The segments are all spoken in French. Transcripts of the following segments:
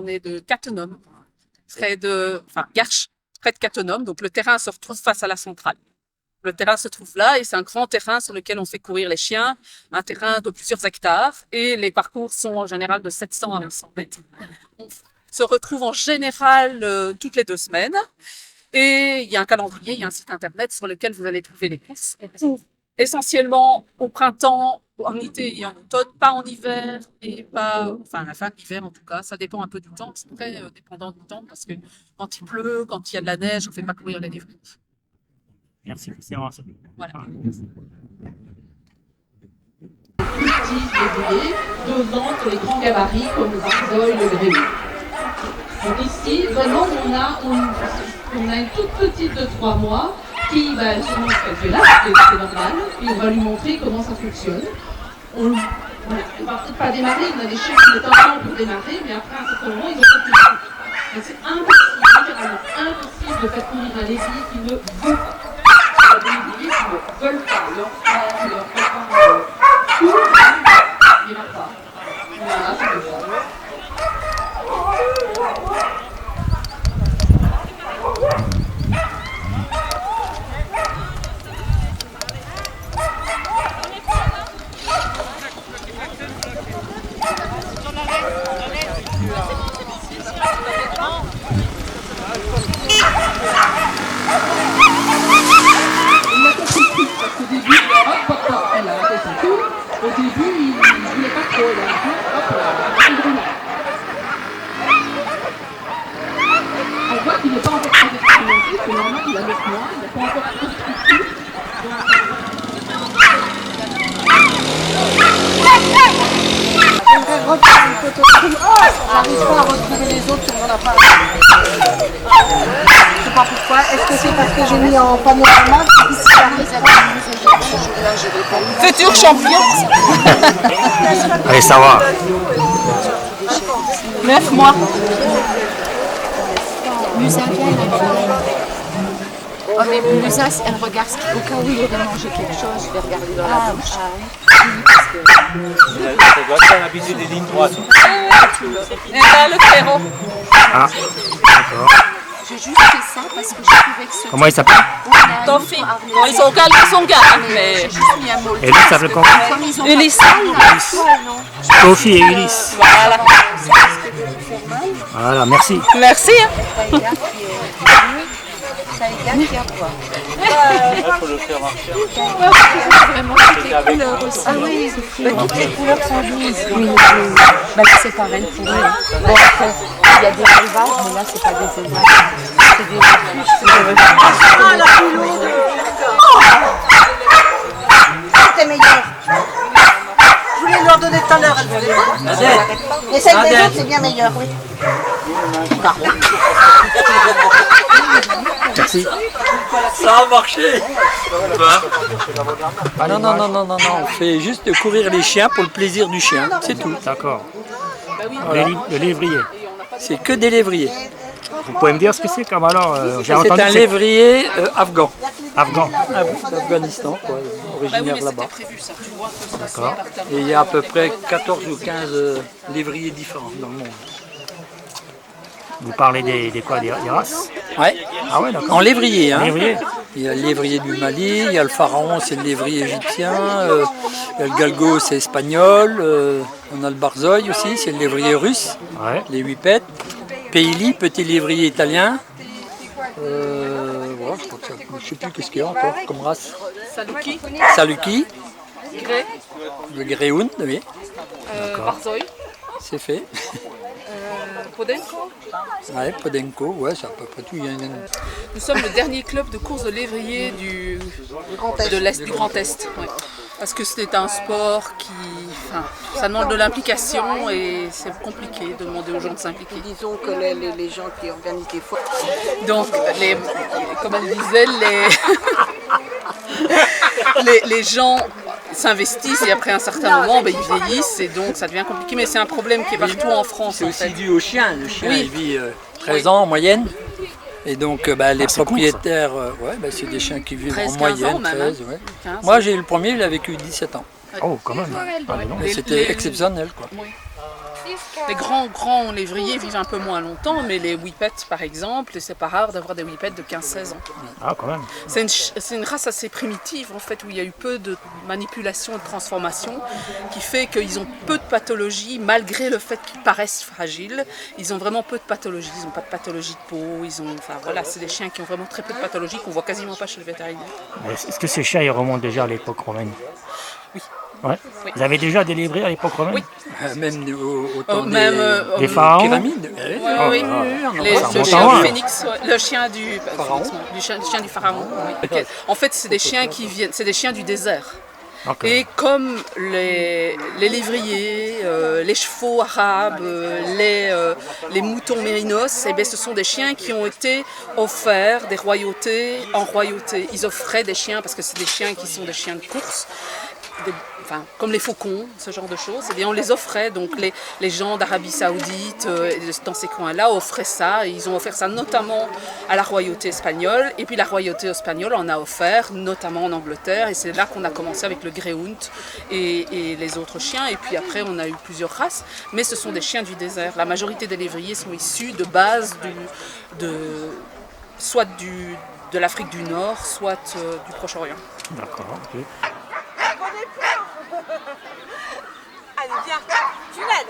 On est de Cattenom, Garches, près de Cattenom. Donc le terrain se retrouve face à la centrale. Le terrain se trouve là et c'est un grand terrain sur lequel on fait courir les chiens, un terrain de plusieurs hectares et les parcours sont en général de 700 à 900 mètres. On se retrouve en général toutes les 2 semaines et il y a un calendrier, il y a un site internet sur lequel vous allez trouver les courses. Essentiellement au printemps, en été et en automne, pas en hiver et pas, enfin à la fin de l'hiver en tout cas, ça dépend un peu du temps, c'est très dépendant du temps parce que quand il pleut, quand il y a de la neige, on ne fait pas courir les lévriers. Merci, c'est vraiment ça. Voilà. Petits lévriers, devant les grands gabarits comme le Barzoï, le Grémy. Donc ici, vraiment, on a une toute petite de 3 mois qui va sûrement se calculer là, c'est normal, et on va lui montrer comment ça fonctionne. On ne va peut-être pas démarrer, on a des chiens qui mettent un temps pour démarrer, mais après, à un certain moment, ils ont fait plus vite. Donc c'est impossible, littéralement impossible de faire courir un lévrier qui ne veut pas. Il y a des lévriers qui ne veulent pas, leur frère, leur papa, tout, il n'ira pas. Voilà, c'est comme ça. Au début, elle a arrêté son tour. Au début, il ne voulait pas trop. Il a dit, hop là, c'est brûlant. On voit qu'il n'est pas encore très expérimenté. C'est normal, il a 9 mois, il n'a pas encore trop de structure. J'aimerais reprendre une photo de film. Oh, j'arrive pas à retrouver les autres sur mon appareil. Je sais pas pourquoi. Est-ce que c'est parce que j'ai mis en panorama? Futur champion. Allez savoir. 9 mois. Musa vient, elle a problème. Oh, mais Musa, elle regarde au cas où il aurait mangé quelque chose, je vais regarder dans la bouche. Oui, parce que... Ça doit être l'habitude des lignes droites. Et là, le clairon. Ah, d'accord. J'ai juste fait ça parce que je trouvais que ce... Comment il s'appelle? Tofi. Bon, ils sont calmes, ils sont calmes, mais... J'ai juste mis un mot. Et lui s'appelle comment? Comme ils ont Ulysse. Sophie et Ulysse. Voilà. Voilà, merci. Merci. ça égale qui a quoi. Il faut le faire marcher. Vraiment toutes les couleurs aussi. Ah oui, toutes les couleurs sont douces. Oui, bah, c'est pareil pour eux. Bon, après, il y a des élevages, mais là, c'est pas des élevages. C'est des refuges. Ah, la plus lourde. C'était meilleur. Je voulais leur donner tout à l'heure, elle voulait pas. Mais celle des autres, c'est bien meilleur, oui. Merci. Ça a marché. Ah non, non, non, non, non, non, on fait juste courir les chiens pour le plaisir du chien, c'est tout. D'accord. Voilà. Le lévrier. C'est que des lévriers. Vous pouvez me dire ce que c'est comme alors j'ai C'est entendu un que c'est lévrier afghan, afghan. d'Afghanistan, quoi, originaire là-bas. D'accord. Et il y a à peu près 14 ou 15 lévriers différents dans le monde. Vous parlez des quoi, des races? Ouais. Ah ouais, d'accord. En lévrier, hein. Lévrier. Il y a le lévrier du Mali, il y a le pharaon, c'est le lévrier égyptien, il y a le galgo, c'est espagnol, on a le barzoï aussi, c'est le lévrier russe, Ouais. les huipettes, Peili, petit lévrier italien, voilà, je crois que ça, je ne sais plus qu'est-ce qu'il y a encore comme race. Saluki, Saluki, Grey, le Gréoun, oui, Barzoï, c'est fait. Podenco. Ouais, Podenco, ouais, c'est à peu près tout. Il y a une... Nous sommes le dernier club de course de lévrier de l'Est, du Grand Est. Ouais. Parce que c'est un sport qui, enfin, ça demande de l'implication et c'est compliqué de demander aux gens de s'impliquer. Disons que les gens qui organisent des fois. Donc, comme elle disait, les gens s'investissent et après un certain moment, ben, ils vieillissent et donc ça devient compliqué. Mais c'est un problème qui est partout en France. C'est En aussi fait. dû au chien. Le chien, Oui. il vit 13 ans en moyenne. Et donc, les c'est propriétaires, ouais, c'est des chiens qui vivent 13, en 15 moyenne. ans même, 13, hein. ouais. 15. Moi, j'ai eu le premier, il a vécu 17 ans. Oh, quand même. Ah, dis donc. Et c'était exceptionnel, quoi. Oui. Les grands lévriers vivent un peu moins longtemps, mais les whippets, par exemple, c'est pas rare d'avoir des whippets de 15-16 ans. Ah, quand même. C'est une race assez primitive, en fait, où il y a eu peu de manipulation et de transformation, qui fait qu'ils ont peu de pathologies, malgré le fait qu'ils paraissent fragiles. Ils ont vraiment peu de pathologies. Ils n'ont pas de pathologie de peau. Enfin, voilà, c'est des chiens qui ont vraiment très peu de pathologies qu'on voit quasiment pas chez le vétérinaire. Est-ce que ces chiens ils remontent déjà à l'époque romaine? Oui. Ouais. Oui. Vous avez déjà des lévriers à l'époque romaine? Oui. Même au temps des pharaons? pyramides. Oui. Le chien du phénix, le chien du pharaon. Le chien du pharaon. Oui. En fait, c'est des chiens qui viennent, c'est des chiens du désert. Et comme les lévriers, les chevaux arabes, les moutons mérinos, eh bien, ce sont des chiens qui ont été offerts des royautés en royauté. Ils offraient des chiens parce que c'est des chiens qui sont des chiens de course. Comme les faucons, ce genre de choses, eh bien on les offrait. Donc les gens d'Arabie Saoudite, dans ces coins-là, offraient ça. Et ils ont offert ça notamment à la royauté espagnole. Et puis la royauté espagnole en a offert, notamment en Angleterre. Et c'est là qu'on a commencé avec le Greyhound et les autres chiens. Et puis après, on a eu plusieurs races. Mais ce sont des chiens du désert. La majorité des lévriers sont issus de base soit de l'Afrique du Nord, soit du Proche-Orient. D'accord, ok. Allez, viens, tu l'aides.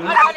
Allez,